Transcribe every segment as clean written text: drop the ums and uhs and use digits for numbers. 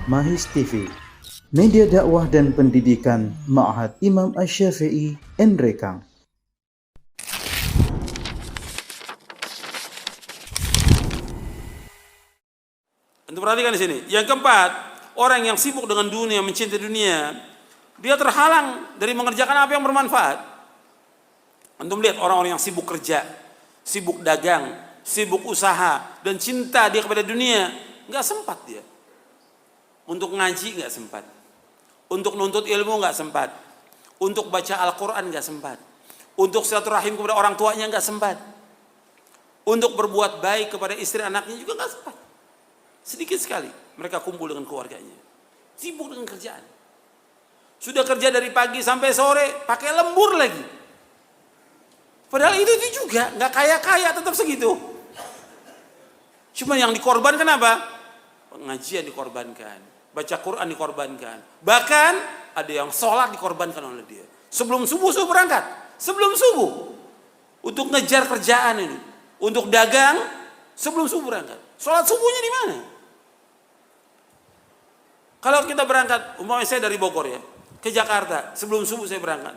Mahis TV, media dakwah dan pendidikan Ma'had Imam Asy-Syafi'i Nrekang. Untuk perhatikan di sini. Yang keempat, orang yang sibuk dengan dunia, mencintai dunia, dia terhalang dari mengerjakan apa yang bermanfaat. Antum lihat orang-orang yang sibuk kerja, sibuk dagang, sibuk usaha, dan cinta dia kepada dunia, nggak sempat dia. Untuk ngaji nggak sempat, untuk nuntut ilmu nggak sempat, untuk baca Al-Quran nggak sempat, untuk silaturahim kepada orang tuanya nggak sempat, untuk berbuat baik kepada istri anaknya juga nggak sempat. Sedikit sekali mereka kumpul dengan keluarganya, sibuk dengan kerjaan. Sudah kerja dari pagi sampai sore, pakai lembur lagi. Padahal itu juga nggak kaya-kaya, tetap segitu. Cuma yang dikorbankan apa? Pengajian dikorbankan, baca Quran dikorbankan. Bahkan ada yang sholat dikorbankan oleh dia. Sebelum subuh berangkat, sebelum subuh untuk ngejar kerjaan ini, untuk dagang sebelum subuh berangkat. Sholat subuhnya di mana? Kalau kita berangkat, umpamanya saya dari Bogor ya, ke Jakarta, sebelum subuh saya berangkat.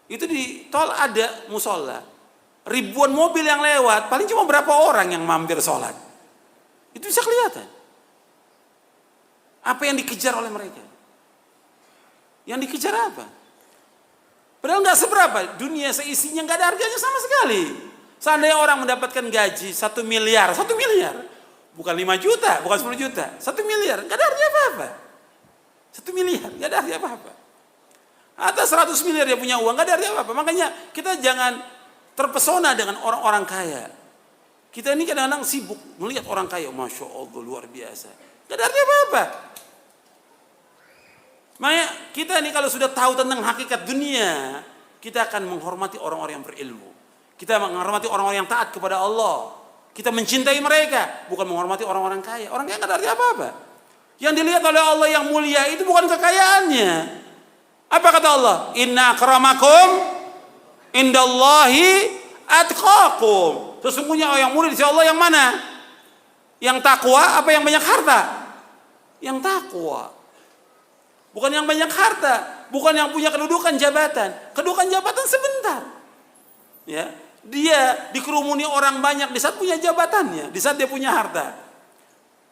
Itu di tol ada musola. Ribuan mobil yang lewat, paling cuma berapa orang yang mampir sholat. Itu bisa kelihatan. Apa yang dikejar oleh mereka? Yang dikejar apa? Padahal nggak seberapa, dunia seisinya nggak ada harganya sama sekali. Seandainya orang mendapatkan gaji 1 miliar, 1 miliar. Bukan 5 juta, bukan 10 juta. 1 miliar, gak ada artinya apa-apa. 1 miliar, gak ada artinya apa-apa. Atas 100 miliar dia punya uang, gak ada artinya apa-apa. Makanya kita jangan terpesona dengan orang-orang kaya. Kita ini kadang-kadang sibuk melihat orang kaya. Masya Allah, luar biasa. Gak ada artinya apa-apa. Makanya kita ini kalau sudah tahu tentang hakikat dunia, kita akan menghormati orang-orang yang berilmu. Kita menghormati orang-orang yang taat kepada Allah. Kita mencintai mereka, bukan menghormati orang-orang kaya. Orang kaya nggak ada arti apa-apa. Yang dilihat oleh Allah yang mulia itu bukan kekayaannya. Apa kata Allah? Inna akramakum indallahi atqakum. Sesungguhnya yang mulia di sisi Allah yang mana? Yang takwa apa yang banyak harta? Yang takwa. Bukan yang banyak harta, bukan yang punya kedudukan jabatan. Kedudukan jabatan sebentar. Ya. Dia dikerumuni orang banyak di saat punya jabatannya, di saat dia punya harta.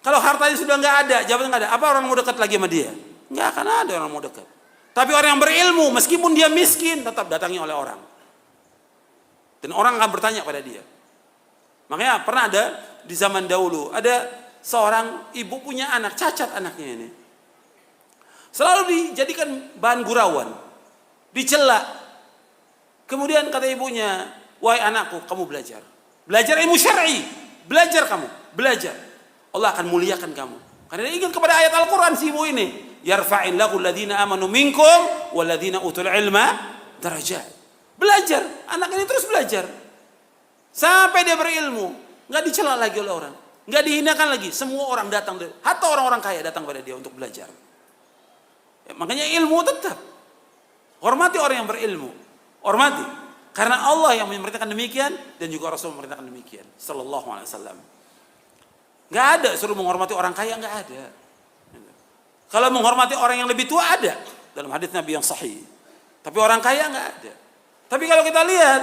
Kalau hartanya sudah nggak ada, jabatan nggak ada, apa orang mau dekat lagi sama dia? Nggak akan ada orang mau dekat. Tapi orang yang berilmu, meskipun dia miskin, tetap datangi oleh orang. Dan orang akan bertanya pada dia. Makanya pernah ada di zaman dahulu, ada seorang ibu punya anak, cacat anaknya ini. Selalu dijadikan bahan gurauan, dicela. Kemudian kata ibunya, wahai anakku, kamu belajar. Belajar ilmu syar'i. Belajar kamu. Belajar. Allah akan muliakan kamu. Karena dia ingat kepada ayat Al-Quran si ibu ini. Yarfa'illahu alladhina amanu minkum walladhina utul ilma darajat. Belajar. Anak ini terus belajar. Sampai dia berilmu. Nggak dicela lagi oleh orang. Nggak dihinakan lagi. Semua orang datang. Hatta orang-orang kaya datang pada dia untuk belajar. Ya, makanya ilmu tetap. Hormati orang yang berilmu. Hormati. Karena Allah yang memerintahkan demikian dan juga Rasul memerintahkan demikian. Sallallahu alaihi wasallam. Gak ada suruh menghormati orang kaya, gak ada. Kalau menghormati orang yang lebih tua ada dalam hadis Nabi yang sahih. Tapi orang kaya gak ada. Tapi kalau kita lihat,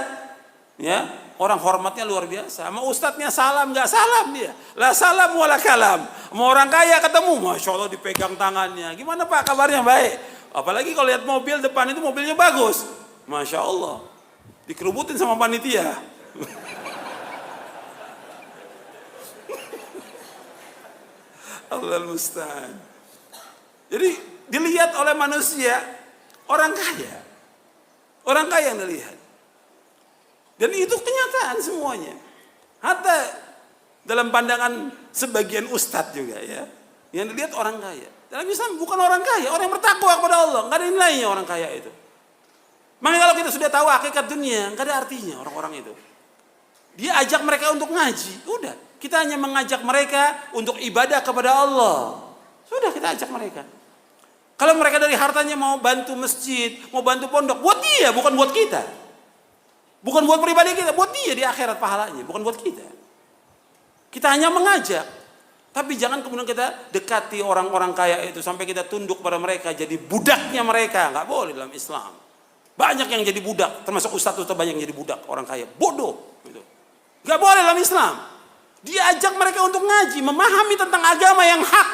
ya orang hormatnya luar biasa. Sama ustadznya salam gak salam dia. La salam wala kalam. Sama orang kaya ketemu, masya Allah dipegang tangannya. Gimana Pak kabarnya? Baik. Apalagi kalau lihat mobil depan itu mobilnya bagus, masya Allah. Dikerubutin sama panitia. Allahul musta'an. Jadi dilihat oleh manusia orang kaya. Orang kaya yang dilihat. Dan itu kenyataan semuanya. Hatta dalam pandangan sebagian ustadz juga ya. Yang dilihat orang kaya. Dalam Islam bukan orang kaya, orang yang bertakwa kepada Allah. Enggak ada nilainya orang kaya itu. Makanya kalau kita sudah tahu hakikat dunia, nggak ada artinya orang-orang itu. Dia ajak mereka untuk ngaji, udah. Kita hanya mengajak mereka untuk ibadah kepada Allah. Sudah kita ajak mereka. Kalau mereka dari hartanya mau bantu masjid, mau bantu pondok, buat dia, bukan buat kita. Bukan buat pribadi kita, buat dia di akhirat pahalanya, bukan buat kita. Kita hanya mengajak. Tapi jangan kemudian kita dekati orang-orang kaya itu sampai kita tunduk pada mereka, jadi budaknya mereka. Nggak boleh dalam Islam. Banyak yang jadi budak, termasuk ustadz banyak yang jadi budak orang kaya. Bodoh. Gitu. Nggak boleh dalam Islam. Diajak mereka untuk ngaji, memahami tentang agama yang hak,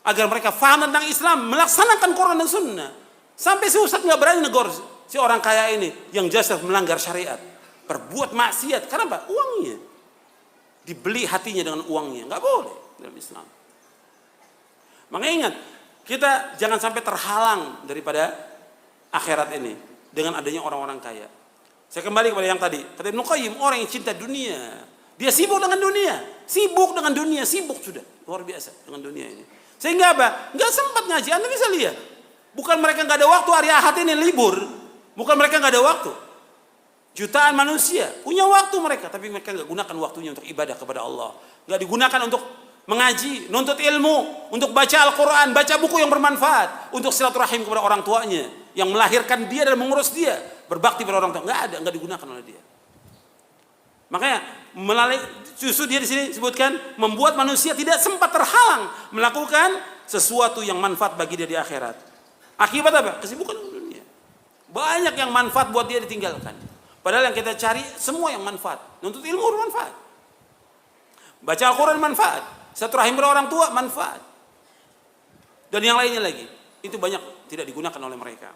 agar mereka faham tentang Islam, melaksanakan Quran dan Sunnah. Sampai si ustadz nggak berani negor si orang kaya ini yang jelas melanggar syariat, berbuat maksiat. Karena apa? Uangnya dibeli hatinya dengan uangnya, nggak boleh dalam Islam. Makanya ingat, kita jangan sampai terhalang daripada akhirat ini dengan adanya orang-orang kaya. Saya kembali kepada yang tadi, kata Ibnu Qayyim, orang yang cinta dunia, dia sibuk dengan dunia, sibuk sudah luar biasa dengan dunia ini. Sehingga apa? Nggak sempat ngaji. Anda bisa lihat, bukan mereka nggak ada waktu hari Ahad ini libur, bukan mereka nggak ada waktu. Jutaan manusia punya waktu mereka, tapi mereka nggak gunakan waktunya untuk ibadah kepada Allah. Nggak digunakan untuk mengaji, nuntut ilmu, untuk baca Al-Quran, baca buku yang bermanfaat, untuk silaturahim kepada orang tuanya yang melahirkan dia dan mengurus dia, berbakti pada orang tua. Nggak ada, nggak digunakan oleh dia. Makanya melalui justru dia di sini sebutkan membuat manusia tidak sempat terhalang melakukan sesuatu yang manfaat bagi dia di akhirat. Akibat apa? Kesibukan dunia. Banyak yang manfaat buat dia ditinggalkan. Padahal yang kita cari semua yang manfaat. Nuntut ilmu bermanfaat. Baca Al-Quran manfaat. Silaturahim kepada orang tua manfaat. Dan yang lainnya lagi. Itu banyak tidak digunakan oleh mereka.